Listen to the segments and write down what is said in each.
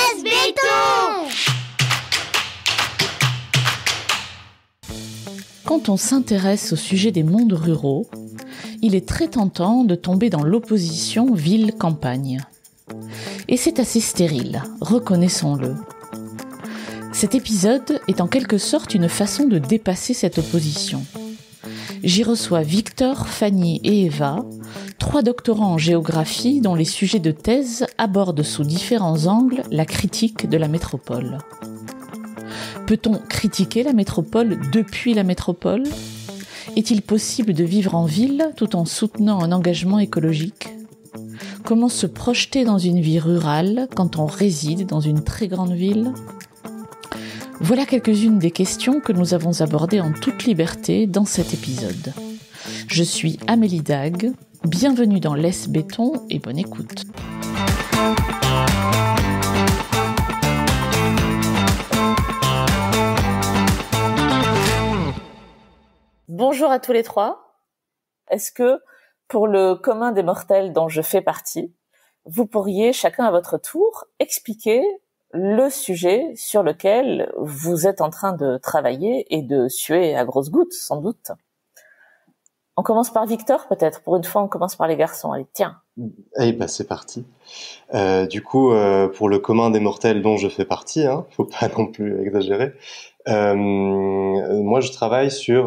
Laisse béton! Quand on s'intéresse au sujet des mondes ruraux, il est très tentant de tomber dans l'opposition ville-campagne. Et c'est assez stérile, reconnaissons-le. Cet épisode est en quelque sorte une façon de dépasser cette opposition. J'y reçois Victor, Fanny et Eva, 3 doctorants en géographie dont les sujets de thèse abordent sous différents angles la critique de la métropole. Peut-on critiquer la métropole depuis la métropole ? Est-il possible de vivre en ville tout en soutenant un engagement écologique ? Comment se projeter dans une vie rurale quand on réside dans une très grande ville ? Voilà quelques-unes des questions que nous avons abordées en toute liberté dans cet épisode. Je suis Amélie Dague, bienvenue dans Laisse béton et bonne écoute. Bonjour à tous les 3. Est-ce que, pour le commun des mortels dont je fais partie, vous pourriez chacun à votre tour expliquer le sujet sur lequel vous êtes en train de travailler et de suer à grosses gouttes, sans doute. On commence par Victor, peut-être. Pour une fois, on commence par les garçons. Allez, tiens. Eh ben, c'est parti. Du coup, pour le commun des mortels dont je fais partie, faut pas non plus exagérer. Moi, je travaille sur,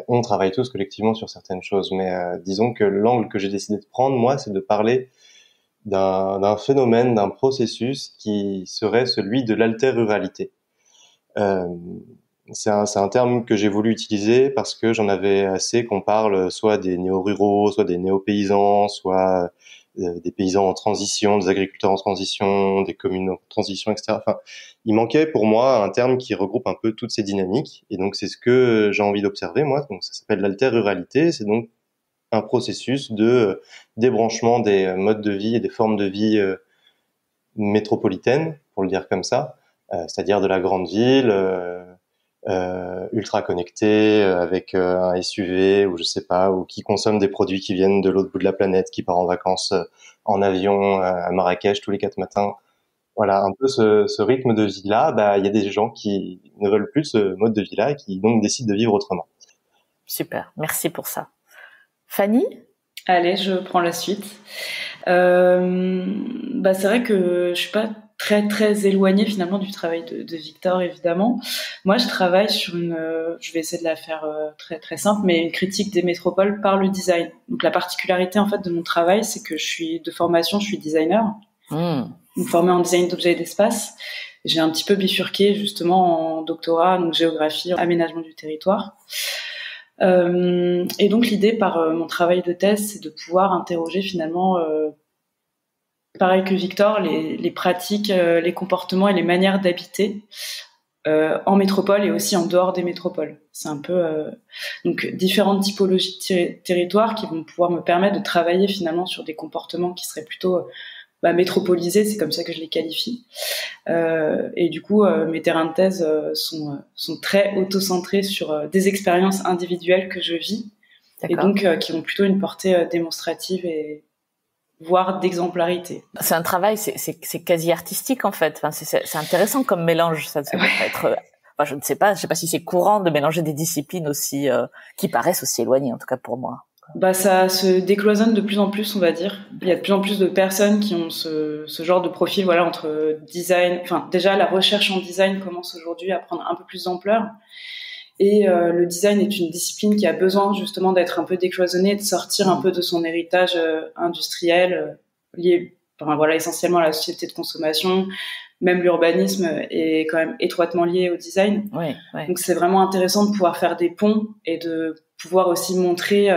on travaille tous collectivement sur certaines choses, mais disons que l'angle que j'ai décidé de prendre, moi, c'est de parler d'un phénomène, d'un processus qui serait celui de l'alter-ruralité. C'est un terme que j'ai voulu utiliser parce que j'en avais assez qu'on parle soit des néo-ruraux, soit des néo-paysans, soit des paysans en transition, des agriculteurs en transition, des communes en transition, etc. Enfin, il manquait pour moi un terme qui regroupe un peu toutes ces dynamiques, et donc c'est ce que j'ai envie d'observer, moi. Donc ça s'appelle l'alter-ruralité, c'est donc un processus de débranchement des modes de vie et des formes de vie métropolitaines, pour le dire comme ça, c'est-à-dire de la grande ville, ultra connecté, avec un SUV ou je sais pas, ou qui consomme des produits qui viennent de l'autre bout de la planète, qui part en vacances en avion à Marrakech tous les 4 matins. Voilà, un peu ce rythme de vie-là. Il y a des gens qui ne veulent plus ce mode de vie-là et qui donc décident de vivre autrement. Super, merci pour ça. Fanny ? Allez, je prends la suite. C'est vrai que je suis pas très éloignée finalement du travail de Victor, évidemment. Moi, je travaille sur je vais essayer de la faire très simple, mais une critique des métropoles par le design. Donc la particularité en fait de mon travail, c'est que je suis designer, donc formée en design d'objets et d'espace. J'ai un petit peu bifurqué justement en doctorat, donc géographie, aménagement du territoire. Et donc l'idée par mon travail de thèse, c'est de pouvoir interroger finalement, pareil que Victor, les pratiques, les comportements et les manières d'habiter en métropole et aussi en dehors des métropoles. C'est un peu donc différentes typologies de territoires qui vont pouvoir me permettre de travailler finalement sur des comportements qui seraient plutôt métropolisés, c'est comme ça que je les qualifie. Et du coup, mes terrains de thèse sont très auto-centrés sur des expériences individuelles que je vis. D'accord. Et donc qui ont plutôt une portée démonstrative et voire d'exemplarité. C'est un travail, c'est quasi artistique en fait. Enfin, c'est intéressant comme mélange. Ça peut être. Enfin, je ne sais pas si c'est courant de mélanger des disciplines aussi qui paraissent aussi éloignées, en tout cas pour moi. Ça se décloisonne de plus en plus, on va dire. Il y a de plus en plus de personnes qui ont ce genre de profil, voilà, entre design. Enfin, déjà, la recherche en design commence aujourd'hui à prendre un peu plus d'ampleur. Et le design est une discipline qui a besoin justement d'être un peu décloisonnée, de sortir un peu de son héritage industriel lié, essentiellement à la société de consommation. Même l'urbanisme est quand même étroitement lié au design. Ouais. Donc c'est vraiment intéressant de pouvoir faire des ponts et de pouvoir aussi montrer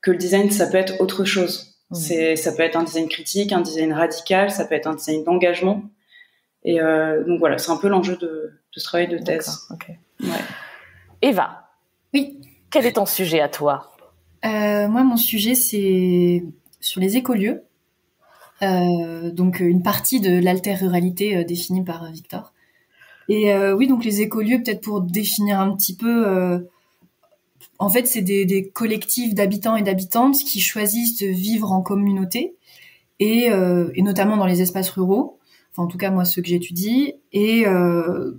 que le design, ça peut être autre chose. Ça peut être un design critique, un design radical, ça peut être un design d'engagement. Et donc voilà, c'est un peu l'enjeu de ce travail de thèse. D'accord, ok. Ouais. Eva. Oui. Quel est ton sujet à toi ? Moi, mon sujet, c'est sur les écolieux. Donc une partie de l'alter-ruralité définie par Victor. Et oui, donc les écolieux, peut-être pour définir un petit peu, en fait, c'est des collectifs d'habitants et d'habitantes qui choisissent de vivre en communauté et notamment dans les espaces ruraux, enfin en tout cas moi ceux que j'étudie, et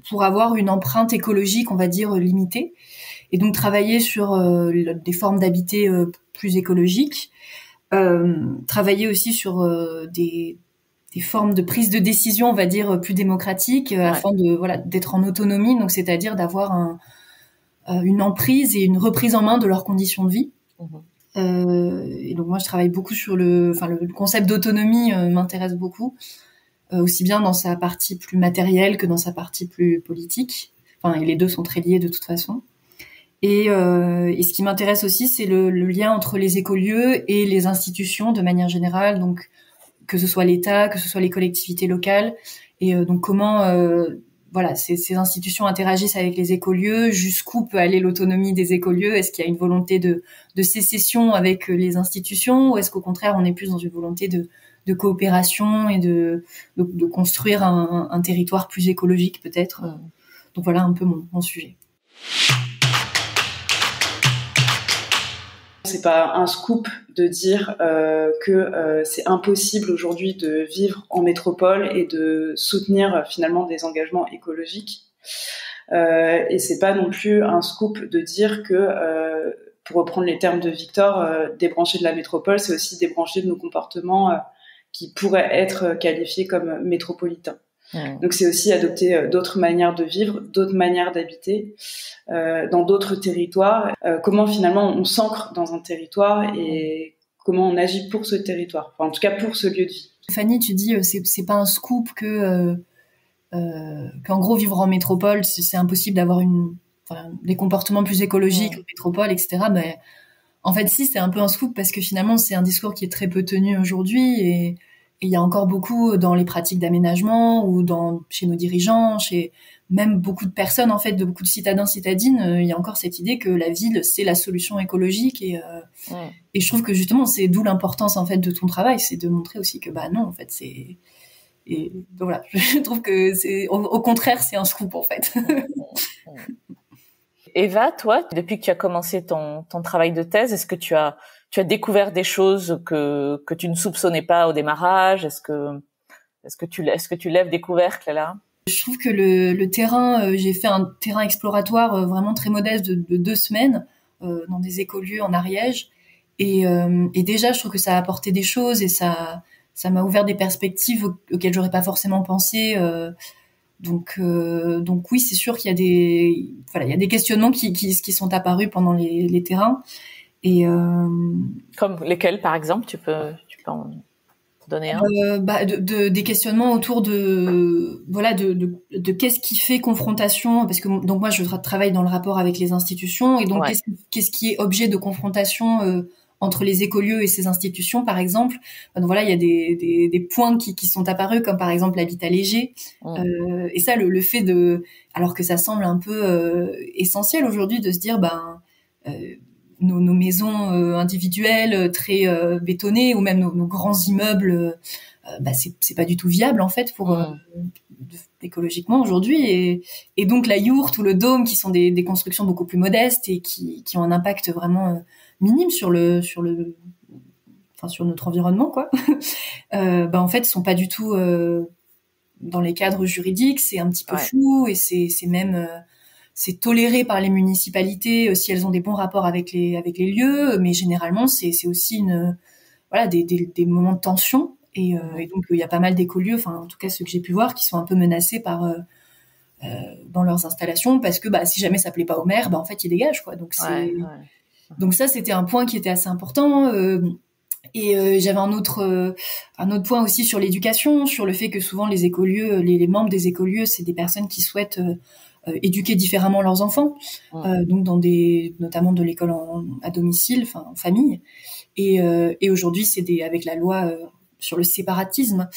pour avoir une empreinte écologique, on va dire, limitée, et donc travailler sur des formes d'habiter plus écologiques, travailler aussi sur des formes de prise de décision, on va dire, plus démocratiques, afin d'être en autonomie, donc c'est-à-dire d'avoir une emprise et une reprise en main de leurs conditions de vie. Et donc moi je travaille beaucoup sur le concept d'autonomie, m'intéresse beaucoup, aussi bien dans sa partie plus matérielle que dans sa partie plus politique. Enfin, et les deux sont très liés de toute façon. Et ce qui m'intéresse aussi, c'est le lien entre les écolieux et les institutions de manière générale, donc que ce soit l'État, que ce soit les collectivités locales, et donc comment ces institutions interagissent avec les écolieux, jusqu'où peut aller l'autonomie des écolieux, est-ce qu'il y a une volonté de sécession avec les institutions, ou est-ce qu'au contraire on est plus dans une volonté de coopération et de construire un territoire plus écologique peut-être. Donc voilà un peu mon sujet. C'est pas un scoop de dire que c'est impossible aujourd'hui de vivre en métropole et de soutenir finalement des engagements écologiques. Et c'est pas non plus un scoop de dire que, pour reprendre les termes de Victor, débrancher de la métropole, c'est aussi débrancher de nos comportements qui pourraient être qualifiés comme métropolitains. Donc c'est aussi adopter d'autres manières de vivre, d'autres manières d'habiter dans d'autres territoires. Comment finalement on s'ancre dans un territoire et comment on agit pour ce territoire, enfin, en tout cas pour ce lieu de vie. Fanny, tu dis c'est pas un scoop qu'en gros vivre en métropole c'est impossible d'avoir des comportements plus écologiques en métropole, etc. Mais en fait si, c'est un peu un scoop parce que finalement c'est un discours qui est très peu tenu aujourd'hui, et il y a encore beaucoup dans les pratiques d'aménagement ou chez nos dirigeants, chez même beaucoup de personnes, en fait, de beaucoup de citadins, citadines, il y a encore cette idée que la ville, c'est la solution écologique. Et je trouve que justement, c'est d'où l'importance, en fait, de ton travail, c'est de montrer aussi que, non, en fait, c'est... Et donc voilà, je trouve que au contraire, c'est un scoop, en fait. Eva, toi, depuis que tu as commencé ton travail de thèse, est-ce que tu as découvert des choses que tu ne soupçonnais pas au démarrage? Est-ce que tu lèves des couvercles là? Je trouve que le terrain, j'ai fait un terrain exploratoire vraiment très modeste de 2 semaines dans des écolieux en Ariège, et déjà je trouve que ça a apporté des choses, et ça m'a ouvert des perspectives auxquelles j'aurais pas forcément pensé. Donc oui, c'est sûr qu'il y a des questionnements qui sont apparus pendant les terrains. Et comme lesquels, par exemple, tu peux en donner un? Des questionnements autour de qu'est-ce qui fait confrontation, parce que donc moi je travaille dans le rapport avec les institutions, et donc qu'est-ce qui est objet de confrontation entre les écolieux et ces institutions, par exemple. Donc voilà, il y a des points qui sont apparus, comme par exemple l'habitat léger, et ça le fait alors que ça semble un peu essentiel aujourd'hui de se dire nos maisons individuelles très bétonnées, ou même nos grands immeubles, c'est pas du tout viable en fait pour écologiquement aujourd'hui, et donc la yourte ou le dôme, qui sont des constructions beaucoup plus modestes et qui ont un impact vraiment minime sur notre environnement, quoi. En fait sont pas du tout dans les cadres juridiques, c'est un petit peu flou, et c'est même c'est toléré par les municipalités si elles ont des bons rapports avec les lieux, mais généralement c'est aussi des moments de tension, et donc il y a pas mal d'écolieux, enfin en tout cas ceux que j'ai pu voir, qui sont un peu menacés par dans leurs installations, parce que si jamais ça plaît pas au maire, en fait il dégage, quoi. Donc donc ça c'était un point qui était assez important. Et j'avais un autre point aussi sur l'éducation, sur le fait que souvent les écolieux, les membres des écolieux, c'est des personnes qui souhaitent éduquer différemment leurs enfants, donc notamment de l'école à domicile, enfin en famille. Et aujourd'hui, avec la loi sur le séparatisme,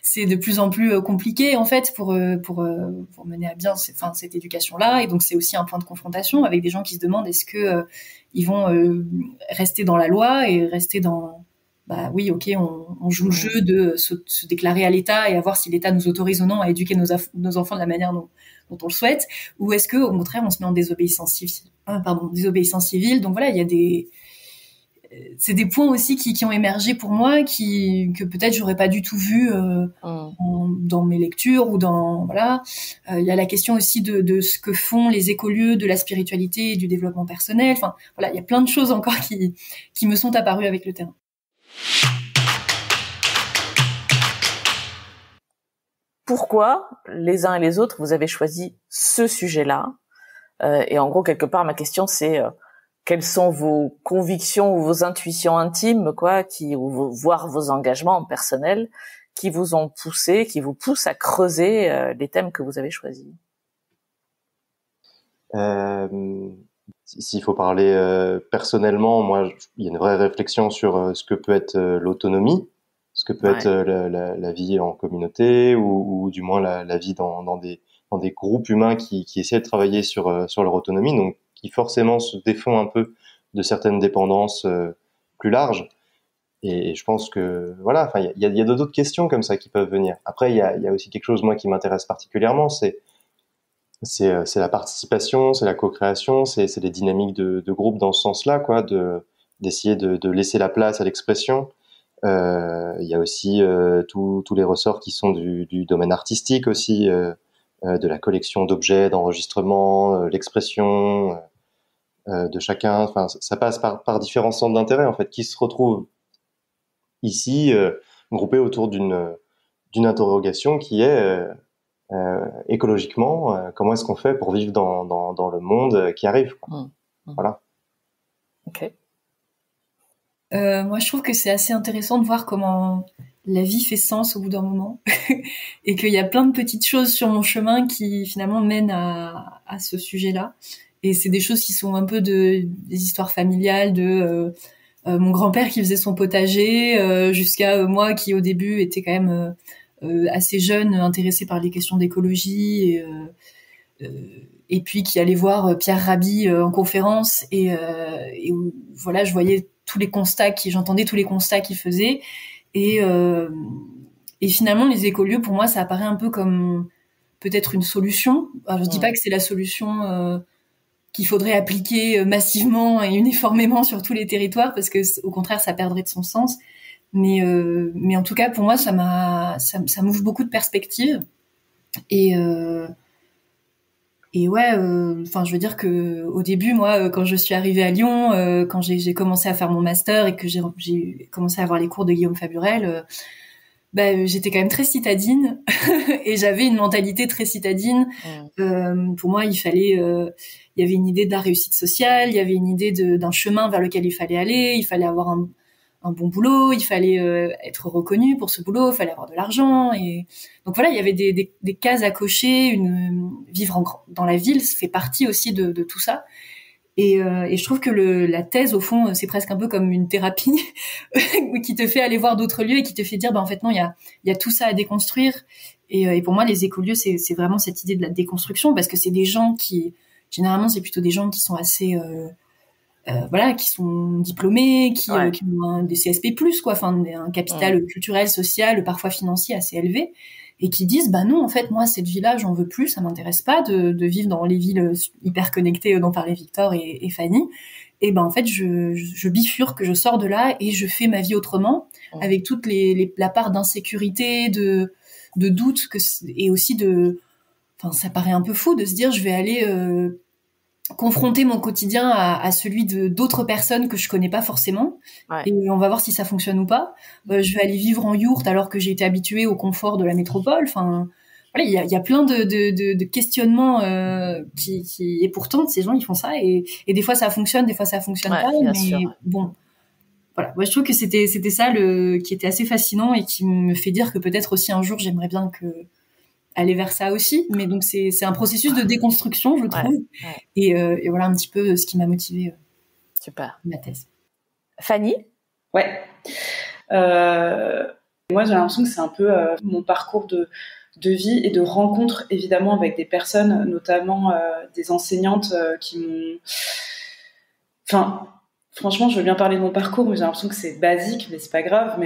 c'est de plus en plus compliqué en fait pour mener à bien cette éducation-là. Et donc c'est aussi un point de confrontation avec des gens qui se demandent est-ce que ils vont rester dans la loi et rester dans oui, ok, on joue le jeu de se déclarer à l'État et à voir si l'État nous autorise ou non à éduquer nos enfants de la manière dont on le souhaite, ou est-ce que au contraire on se met en désobéissance civile. Donc voilà, il y a c'est des points aussi qui ont émergé pour moi, que peut-être j'aurais pas du tout vu dans mes lectures ou dans voilà. Il y a la question aussi de ce que font les écolieux de la spiritualité et du développement personnel. Enfin voilà, il y a plein de choses encore qui me sont apparues avec le terrain. Pourquoi les uns et les autres vous avez choisi ce sujet-là? Et en gros, quelque part, ma question c'est quelles sont vos convictions ou vos intuitions intimes, voire vos engagements personnels qui vous ont poussé, qui vous poussent à creuser les thèmes que vous avez choisis. S'il faut parler personnellement, moi, il y a une vraie réflexion sur ce que peut être l'autonomie, ce que peut être la vie en communauté ou du moins la vie dans des groupes humains qui essaient de travailler sur leur autonomie, donc qui forcément se défont un peu de certaines dépendances plus larges. Et je pense que voilà, enfin il y a d'autres questions comme ça qui peuvent venir. Après il y a aussi quelque chose moi qui m'intéresse particulièrement, c'est la participation, c'est la co-création, c'est les dynamiques de groupe dans ce sens-là, quoi, d'essayer de laisser la place à l'expression. Il y a aussi tous les ressorts qui sont du domaine artistique aussi, de la collection d'objets, d'enregistrements, l'expression de chacun. Enfin, ça passe par différents centres d'intérêt en fait, qui se retrouvent ici groupés autour d'une interrogation qui est écologiquement, comment est-ce qu'on fait pour vivre dans le monde qui arrive, quoi. Voilà. Ok. Moi, je trouve que c'est assez intéressant de voir comment la vie fait sens au bout d'un moment et qu'il y a plein de petites choses sur mon chemin qui finalement mènent à ce sujet-là. Et c'est des choses qui sont un peu des histoires familiales de mon grand-père qui faisait son potager jusqu'à moi qui au début était quand même assez jeune, intéressée par les questions d'écologie et puis qui allait voir Pierre Rabhi en conférence et où, voilà, je voyais j'entendais tous les constats qu'il faisait et finalement les écolieux pour moi ça apparaît un peu comme peut-être une solution. Alors je dis pas que c'est la solution qu'il faudrait appliquer massivement et uniformément sur tous les territoires parce que au contraire ça perdrait de son sens. Mais en tout cas pour moi ça m'ouvre beaucoup de perspectives et ouais, enfin je veux dire que au début moi quand je suis arrivée à Lyon, quand j'ai commencé à faire mon master et que j'ai commencé à avoir les cours de Guillaume Faburel, j'étais quand même très citadine et j'avais une mentalité très citadine. Pour moi, il y avait une idée de la réussite sociale, il y avait une idée d'un chemin vers lequel il fallait aller, il fallait avoir un bon boulot, il fallait être reconnu pour ce boulot, il fallait avoir de l'argent et donc voilà, il y avait des cases à cocher. Vivre dans la ville fait partie aussi de tout ça. Et je trouve que la thèse, au fond, c'est presque un peu comme une thérapie qui te fait aller voir d'autres lieux et qui te fait dire, en fait, non, il y a tout ça à déconstruire. Et pour moi, les écolieux, c'est vraiment cette idée de la déconstruction parce que c'est des gens généralement, c'est plutôt des gens qui sont assez, voilà, qui sont diplômés, qui ont des CSP+, quoi, enfin, un capital culturel, social, parfois financier assez élevé. Et qui disent non en fait moi cette vie-là j'en veux plus, ça m'intéresse pas de vivre dans les villes hyper connectées dont parlaient Victor et Fanny. Et en fait je bifurque, je sors de là et je fais ma vie autrement avec toute la part d'insécurité, de doute et aussi enfin ça paraît un peu fou de se dire je vais aller confronter mon quotidien à celui d'autres personnes que je connais pas forcément et on va voir si ça fonctionne ou pas. Je vais aller vivre en yourte alors que j'ai été habituée au confort de la métropole. Enfin voilà, il y a plein de questionnements et pourtant ces gens ils font ça et des fois ça fonctionne, des fois ça fonctionne pas, mais sûr. Bon voilà, moi je trouve que c'était ça qui était assez fascinant et qui me fait dire que peut-être aussi un jour j'aimerais bien aller vers ça aussi, mais donc c'est un processus de déconstruction, je trouve, et voilà un petit peu ce qui m'a motivée. Super. Ma thèse. Fanny. Ouais. Moi j'ai l'impression que c'est un peu mon parcours de vie et de rencontre évidemment avec des personnes, notamment des enseignantes qui m'ont. Enfin, franchement, je veux bien parler de mon parcours, mais j'ai l'impression que c'est basique, mais c'est pas grave,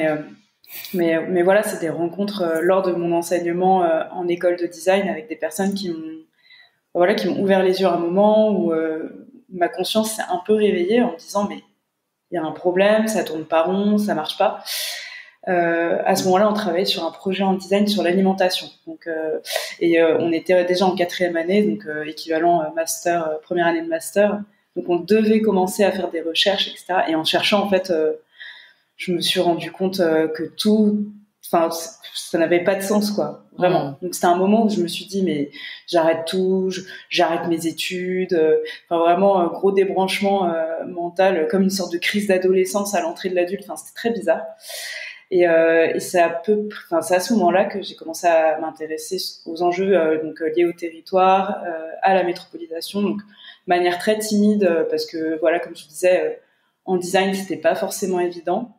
mais voilà, c'est des rencontres lors de mon enseignement en école de design avec des personnes qui m'ont ouvert les yeux à un moment où ma conscience s'est un peu réveillée en me disant mais il y a un problème, ça tourne pas rond, ça marche pas. À ce moment-là, on travaillait sur un projet en design sur l'alimentation. Donc, on était déjà en 4e année, donc équivalent master, première année de master. Donc, on devait commencer à faire des recherches, etc. Et en cherchant, en fait, je me suis rendu compte que ça n'avait pas de sens, quoi. Vraiment. Donc, c'était un moment où je me suis dit, mais j'arrête tout, j'arrête mes études. Vraiment, un gros débranchement mental, comme une sorte de crise d'adolescence à l'entrée de l'adulte. Enfin, c'était très bizarre. Et c'est à ce moment-là que j'ai commencé à m'intéresser aux enjeux liés au territoire, à la métropolisation, donc de manière très timide parce que voilà, comme je disais, en design c'était pas forcément évident.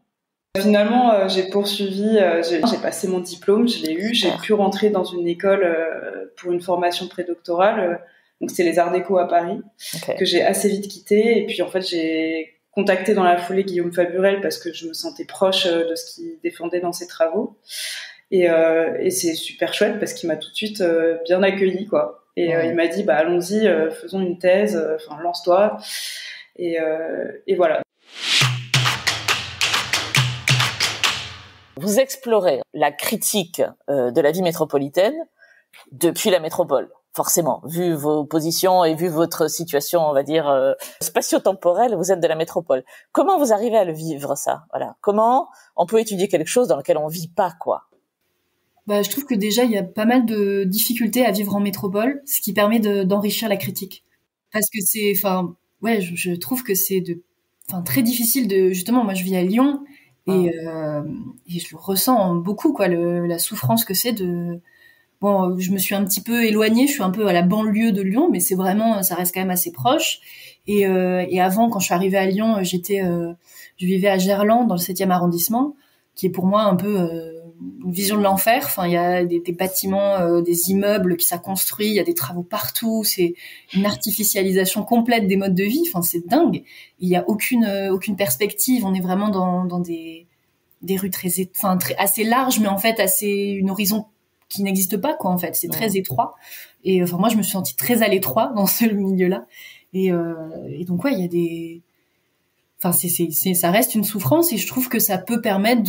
Finalement, j'ai poursuivi, j'ai passé mon diplôme, je l'ai eu, j'ai pu rentrer dans une école pour une formation prédoctorale, donc c'est les Arts Déco à Paris, que j'ai assez vite quitté, et puis en fait j'ai contacté dans la foulée Guillaume Faburel parce que je me sentais proche de ce qu'il défendait dans ses travaux, et c'est super chouette parce qu'il m'a tout de suite bien accueilli, quoi. Et il m'a dit allons-y, faisons une thèse, lance-toi, et voilà. Vous explorez la critique de la vie métropolitaine depuis la métropole. Forcément, vu vos positions et vu votre situation, on va dire, spatio-temporelle, vous êtes de la métropole. Comment vous arrivez à le vivre, ça? Voilà. Comment on peut étudier quelque chose dans lequel on vit pas, quoi? Je trouve que déjà, il y a pas mal de difficultés à vivre en métropole, ce qui permet d'enrichir la critique. Parce que je trouve que c'est très difficile justement, moi je vis à Lyon, et je le ressens beaucoup, quoi, la souffrance que c'est je me suis un petit peu éloignée, je suis un peu à la banlieue de Lyon, mais ça reste quand même assez proche. Et avant, quand je suis arrivée à Lyon, je vivais à Gerland, dans le 7e arrondissement, qui est pour moi un peu une vision de l'enfer. Enfin, il y a des bâtiments, des immeubles qui ça construit, il y a des travaux partout, c'est une artificialisation complète des modes de vie. Enfin, c'est dingue. Il y a aucune perspective. On est vraiment dans des rues assez larges, mais en fait une horizon qui n'existe pas, quoi, en fait. C'est très étroit. Et moi, je me suis sentie très à l'étroit dans ce milieu-là. Et donc, ouais, il y a ça reste une souffrance, et je trouve que ça peut permettre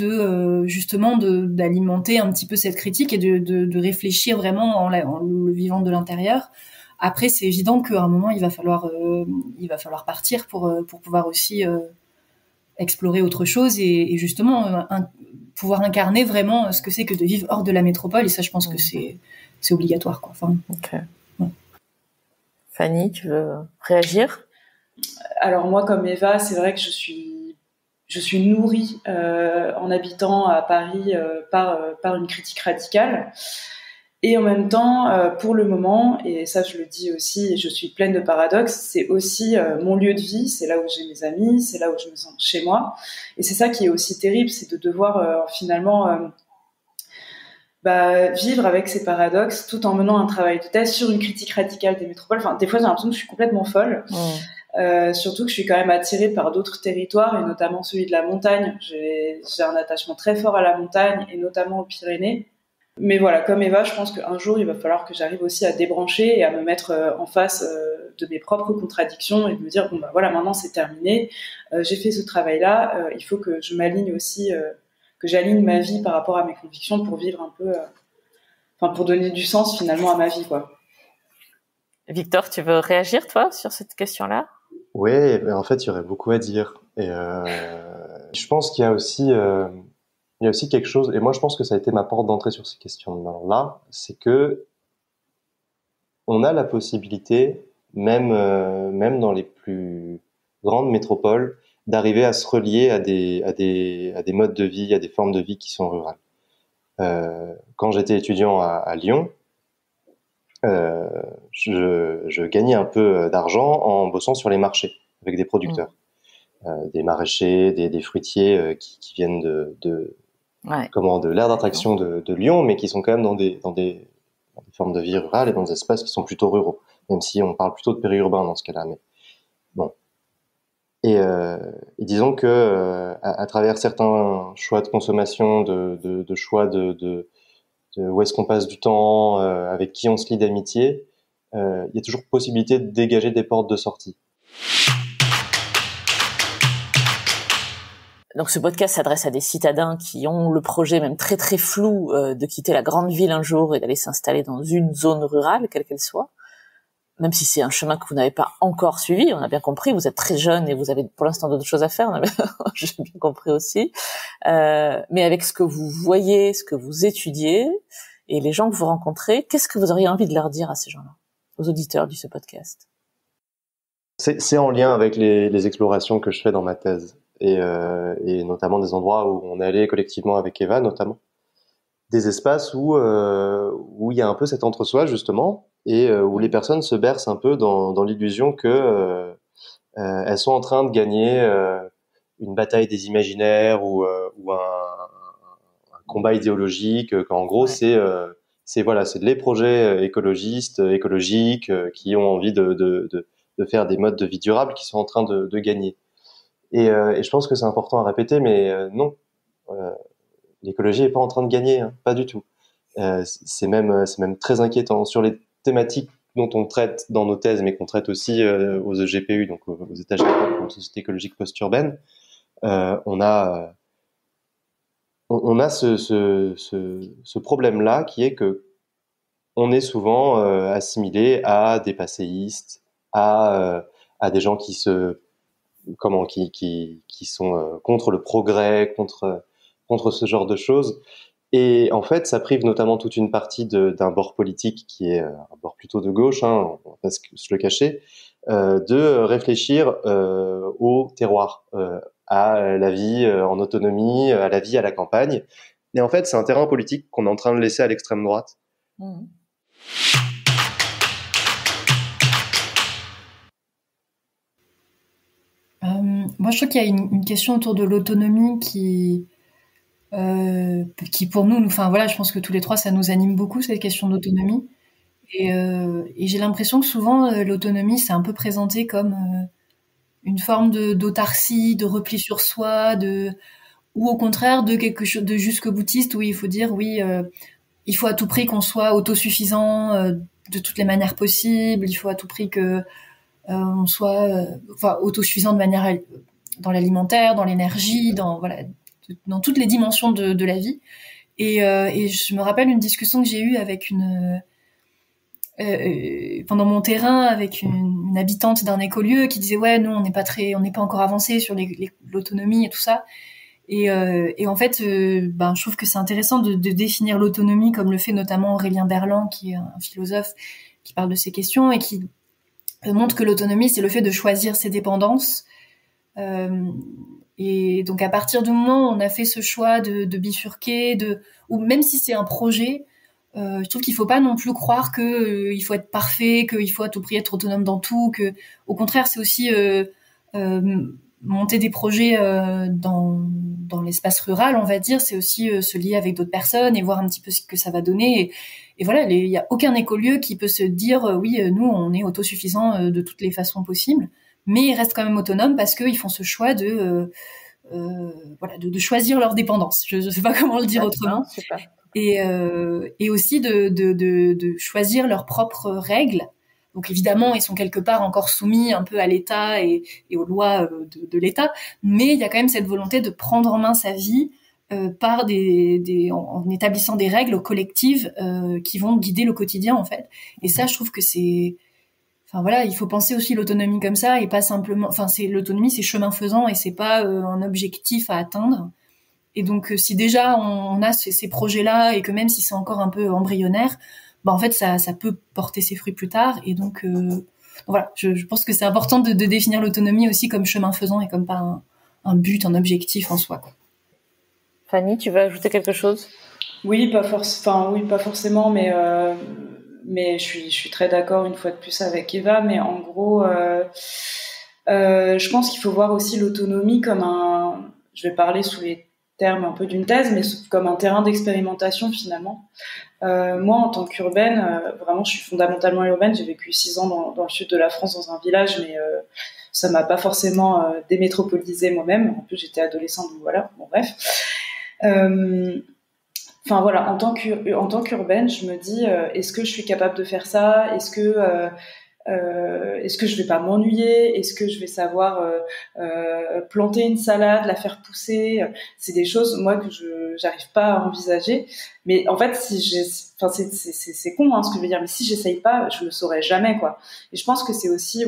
justement d'alimenter un petit peu cette critique et de réfléchir vraiment en le vivant de l'intérieur. Après, c'est évident qu'à un moment, il va falloir partir pour pouvoir aussi explorer autre chose et justement pouvoir incarner vraiment ce que c'est que de vivre hors de la métropole. Et ça, je pense que c'est obligatoire, quoi. Okay. Ouais. Fanny, tu veux réagir? Alors moi, comme Eva, c'est vrai que je suis nourrie en habitant à Paris par une critique radicale. Et en même temps, pour le moment, et ça je le dis aussi, je suis pleine de paradoxes, c'est aussi mon lieu de vie, c'est là où j'ai mes amis, c'est là où je me sens chez moi. Et c'est ça qui est aussi terrible, c'est de devoir finalement vivre avec ces paradoxes tout en menant un travail de thèse sur une critique radicale des métropoles. Enfin, des fois j'ai l'impression que je suis complètement folle. Surtout que je suis quand même attirée par d'autres territoires, et notamment celui de la montagne. J'ai un attachement très fort à la montagne, et notamment aux Pyrénées. Mais voilà, comme Eva, je pense qu'un jour, il va falloir que j'arrive aussi à débrancher et à me mettre en face de mes propres contradictions, et de me dire, voilà, maintenant c'est terminé, j'ai fait ce travail-là, il faut que je m'aligne aussi, que j'aligne ma vie par rapport à mes convictions pour vivre un peu, pour donner du sens finalement à ma vie, quoi. Victor, tu veux réagir, toi, sur cette question-là? Oui, en fait, il y aurait beaucoup à dire. Et je pense qu'il y a aussi quelque chose, et moi je pense que ça a été ma porte d'entrée sur ces questions-là, c'est que on a la possibilité, même dans les plus grandes métropoles, d'arriver à se relier à des modes de vie, à des formes de vie qui sont rurales. Quand j'étais étudiant à Lyon, je gagnais un peu d'argent en bossant sur les marchés avec des producteurs, des maraîchers, des fruitiers qui viennent de l'aire d'attraction de Lyon, mais qui sont quand même dans des formes de vie rurales et dans des espaces qui sont plutôt ruraux, même si on parle plutôt de périurbain dans ce cas-là. Mais bon. Et disons que à travers certains choix de consommation, de choix de où est-ce qu'on passe du temps, avec qui on se lie d'amitié, il y a toujours possibilité de dégager des portes de sortie. Donc ce podcast s'adresse à des citadins qui ont le projet même très très flou de quitter la grande ville un jour et d'aller s'installer dans une zone rurale, quelle qu'elle soit. Même si c'est un chemin que vous n'avez pas encore suivi, on a bien compris, vous êtes très jeune et vous avez pour l'instant d'autres choses à faire, j'ai bien compris aussi. Mais avec ce que vous voyez, ce que vous étudiez et les gens que vous rencontrez, qu'est-ce que vous auriez envie de leur dire à ces gens-là, aux auditeurs de ce podcast? C'est en lien avec les explorations que je fais dans ma thèse et notamment des endroits où on est allé collectivement avec Eva, notamment des espaces où il y a un peu cet entre-soi justement et où les personnes se bercent un peu dans l'illusion que elles sont en train de gagner une bataille des imaginaires ou un combat idéologique, qu'en gros c'est voilà, c'est les projets écologiques qui ont envie de faire des modes de vie durables qui sont en train de gagner. Et je pense que c'est important à répéter, mais non, l'écologie est pas en train de gagner, hein, pas du tout. C'est même très inquiétant sur les thématiques dont on traite dans nos thèses, mais qu'on traite aussi aux EGPU, donc aux états généraux pour une société écologique post-urbaine. On a ce problème-là qui est que on est souvent assimilé à des passéistes, à des gens qui sont contre le progrès, contre ce genre de choses. Et en fait, ça prive notamment toute une partie d'un bord politique qui est un bord plutôt de gauche, hein, on va pas se le cacher, de réfléchir au terroir, à la vie en autonomie, à la vie à la campagne. Et en fait, c'est un terrain politique qu'on est en train de laisser à l'extrême droite. Mmh. Moi, je trouve qu'il y a une question autour de l'autonomie qui pour nous, enfin voilà, je pense que tous les trois, ça nous anime beaucoup cette question d'autonomie. Et j'ai l'impression que souvent, l'autonomie, c'est un peu présenté comme une forme d'autarcie, de repli sur soi, ou au contraire de quelque chose de jusque-boutiste où il faut dire oui, il faut à tout prix qu'on soit autosuffisant de toutes les manières possibles. Il faut à tout prix que on soit autosuffisant de manière dans l'alimentaire, dans l'énergie, dans toutes les dimensions de la vie. Et je me rappelle une discussion que j'ai eue avec pendant mon terrain avec une habitante d'un écolieu qui disait ouais, nous on n'est pas encore avancé sur l'autonomie et tout ça. Et en fait, je trouve que c'est intéressant de définir l'autonomie comme le fait notamment Aurélien Berland, qui est un philosophe qui parle de ces questions et qui montre que l'autonomie, c'est le fait de choisir ses dépendances. Et donc, à partir du moment où on a fait ce choix de bifurquer, ou même si c'est un projet, je trouve qu'il faut pas non plus croire que il faut être parfait, qu'il faut à tout prix être autonome dans tout, que au contraire, c'est aussi monter des projets dans l'espace rural, on va dire, c'est aussi se lier avec d'autres personnes et voir un petit peu ce que ça va donner. Et voilà, il y a aucun écolieu qui peut se dire oui, nous on est autosuffisant de toutes les façons possibles, mais ils restent quand même autonomes parce qu'ils font ce choix de choisir leur dépendance. Je sais pas comment le dire autrement. Super. Et aussi de choisir leurs propres règles. Donc évidemment, ils sont quelque part encore soumis un peu à l'État et aux lois de l'État, mais il y a quand même cette volonté de prendre en main sa vie par en établissant des règles collectives qui vont guider le quotidien en fait. Et ça, je trouve que c'est, enfin voilà, il faut penser aussi l'autonomie comme ça et pas simplement, enfin l'autonomie, c'est chemin faisant et c'est pas un objectif à atteindre. Et donc si déjà on a ces projets-là et que même si c'est encore un peu embryonnaire, en fait ça peut porter ses fruits plus tard. Et donc voilà, je pense que c'est important de définir l'autonomie aussi comme chemin faisant et comme pas un but, un objectif en soi, quoi. Fanny, tu veux ajouter quelque chose? Oui, pas forcément, mais je suis très d'accord une fois de plus avec Eva. Mais en gros, je pense qu'il faut voir aussi l'autonomie comme je vais parler sous les termes un peu d'une thèse, mais comme un terrain d'expérimentation finalement. Moi, en tant qu'urbaine, vraiment, je suis fondamentalement urbaine. J'ai vécu 6 ans dans le sud de la France, dans un village, mais ça m'a pas forcément démétropolisée moi-même. En plus, j'étais adolescente, donc voilà. Bon, bref. Enfin voilà, en tant qu'urbaine, je me dis, est-ce que je suis capable de faire ça? Est-ce que Est-ce que je vais pas m'ennuyer? Est-ce que je vais savoir planter une salade, la faire pousser? C'est des choses moi que j'arrive pas à envisager. Mais en fait, c'est con ce que je veux dire, mais si j'essaye pas, je le saurai jamais quoi. Et je pense que c'est aussi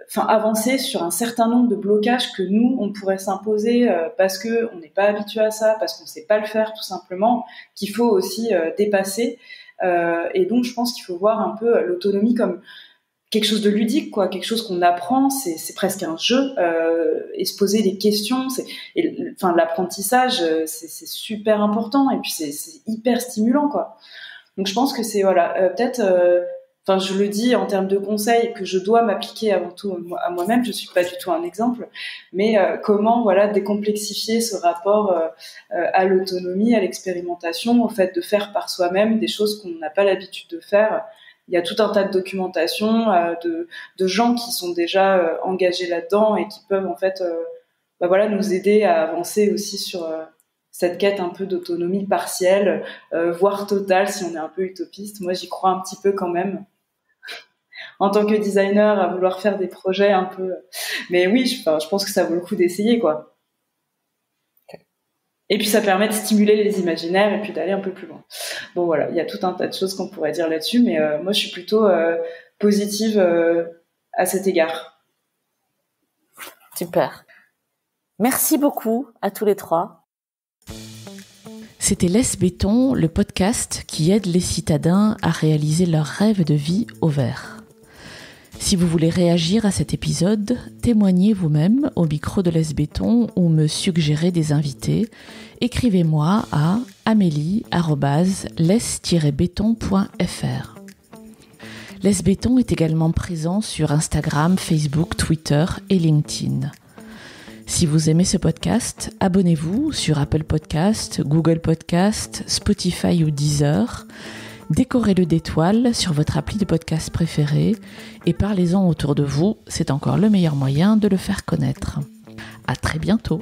faire avancer sur un certain nombre de blocages que nous on pourrait s'imposer parce que on n'est pas habitué à ça, parce qu'on sait pas le faire tout simplement, qu'il faut aussi dépasser. Et donc je pense qu'il faut voir un peu l'autonomie comme quelque chose de ludique quoi, quelque chose qu'on apprend, c'est presque un jeu, et se poser des questions, l'apprentissage c'est super important, et puis c'est hyper stimulant quoi. Donc je pense que c'est peut-être je le dis en termes de conseils que je dois m'appliquer avant tout à moi-même, je suis pas du tout un exemple, mais comment décomplexifier ce rapport à l'autonomie, à l'expérimentation, au fait de faire par soi-même des choses qu'on n'a pas l'habitude de faire. Il y a tout un tas de documentation de gens qui sont déjà engagés là-dedans et qui peuvent en fait nous aider à avancer aussi sur cette quête un peu d'autonomie partielle, voire totale si on est un peu utopiste. Moi, j'y crois un petit peu quand même. En tant que designer, à vouloir faire des projets un peu... Mais oui, je pense que ça vaut le coup d'essayer, quoi. Okay. Et puis, ça permet de stimuler les imaginaires et puis d'aller un peu plus loin. Bon, voilà, il y a tout un tas de choses qu'on pourrait dire là-dessus, mais moi, je suis plutôt positive à cet égard. Super. Merci beaucoup à tous les trois. C'était Laisse Béton, le podcast qui aide les citadins à réaliser leurs rêves de vie au vert. Si vous voulez réagir à cet épisode, témoignez vous-même au micro de Laisse Béton ou me suggérer des invités, écrivez-moi à amélie@laisse-béton.fr. Laisse Béton est également présent sur Instagram, Facebook, Twitter et LinkedIn. Si vous aimez ce podcast, abonnez-vous sur Apple Podcast, Google Podcast, Spotify ou Deezer. Décorez-le d'étoiles sur votre appli de podcast préféré et parlez-en autour de vous, c'est encore le meilleur moyen de le faire connaître. À très bientôt.